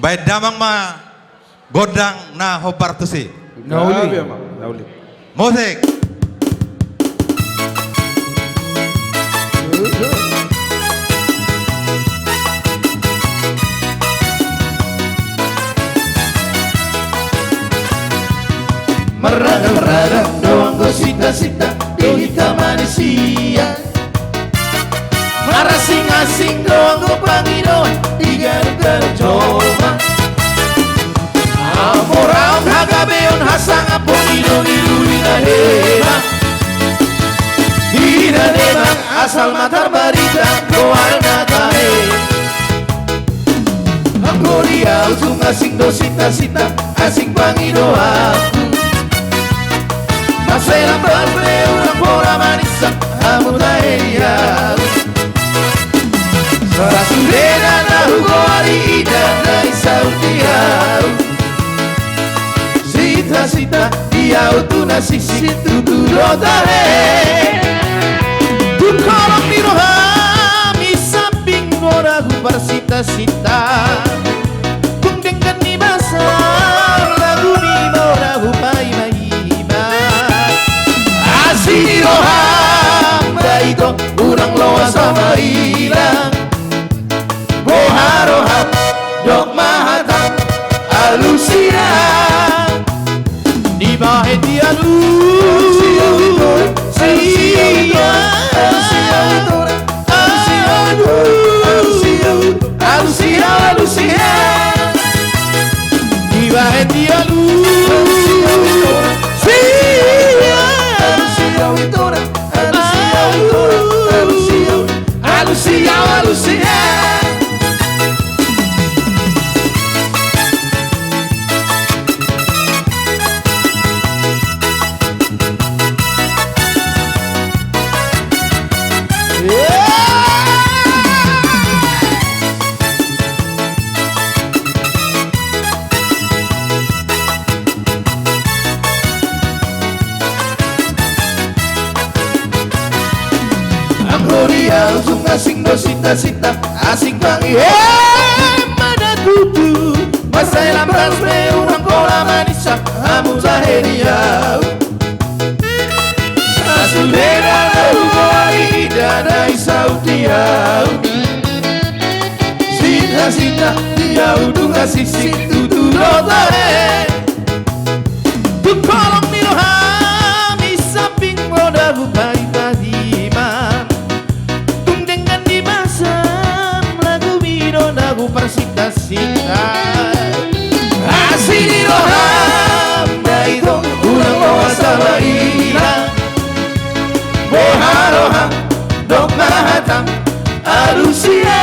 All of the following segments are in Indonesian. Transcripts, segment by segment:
Baik damang ma godang na hopartusi. Nauli. Musik. Meradang-radang doang gosita-sita dohita manusia. Marasing-asing doang go pangidoan digaruk-garuk coba. Amoraon hagabeon hasang apon idong-idulina heba. Hina demang asal matar barita doang natahe. Aku dia usung asing dosita-sita asing pangidoan. Masela barbe una pora manisa amutaeria. Sarasudera na hugo arida na isautiau. Sita dia utuna sisitu turotahe. Tukolong miroha misaping mora hupar sita. Kung dengkan ni basar lagu ni mora hupai mai. Siroham daito urang loa sama ilang boharoham dok mahatang alusira di bahe dialu alusia di bahe dialu Alusia. Dia usung asing dosita-sita asing pangi mana tutu masai lampas me urang kola manisa amu zaheria sasudera na hugo aida na isautiau sita dia udung asisik tutu rotahe tukolong miroha misaping moda bukai persita-sita asini roham daito urang loa sama ira boharoham dok mahatam alusia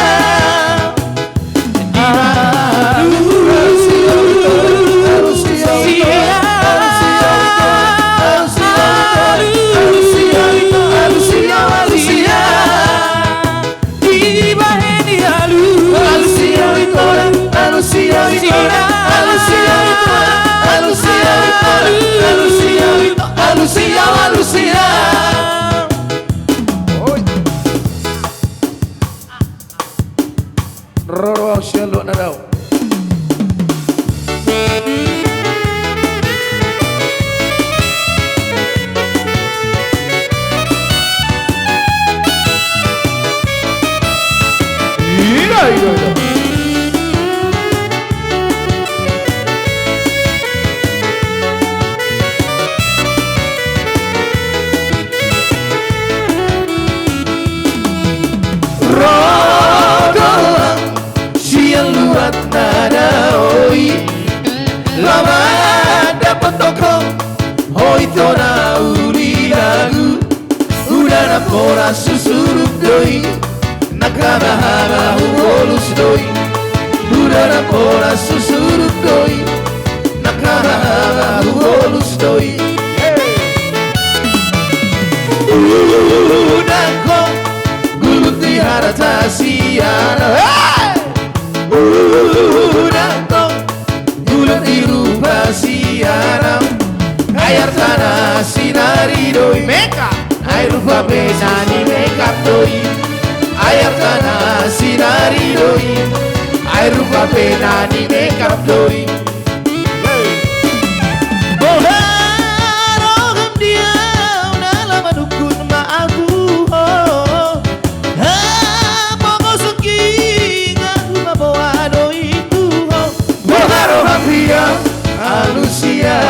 Alusia. Roro shalom nadau. Iya. Lama dapat toko hoi tora uri lagu udah napora susuruk doi nakabahaba hulus doi udah napora susuruk doi nakabahaba hulus doi udah kok gulut di harata siara udah kok gulut di rupa siaram ayar tanah sinari doi meka air rupa benani meka doi ayar tanah sinari doi air rupa benani meka doi. Boharogam dia dalam dukun maaku. Pokok suki ngaku mabawa doi itu. Boharogam dia alusia.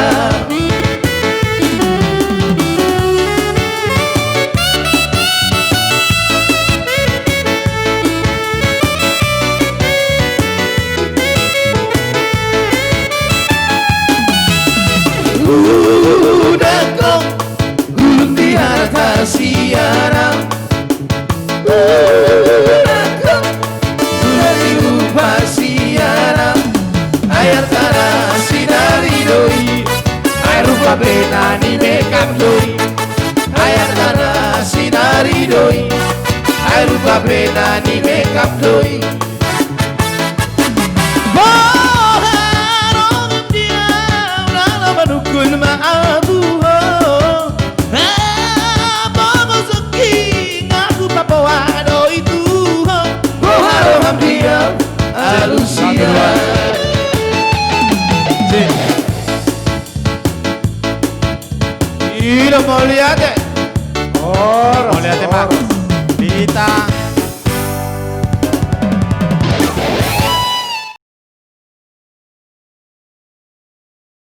Udakong gulung di atas siaran. Udakong gulung di rupa siaran. Air tanah sinari doi. Air rupa benani mekap doi. Air tanah sinari doi. Air rupa benani mekap doi. Dukun maabu pokok suki ngaku papawa doi itu. Boharogam dia alusia. Ilo mau lihat deh. Mau lihat deh Pak. Kita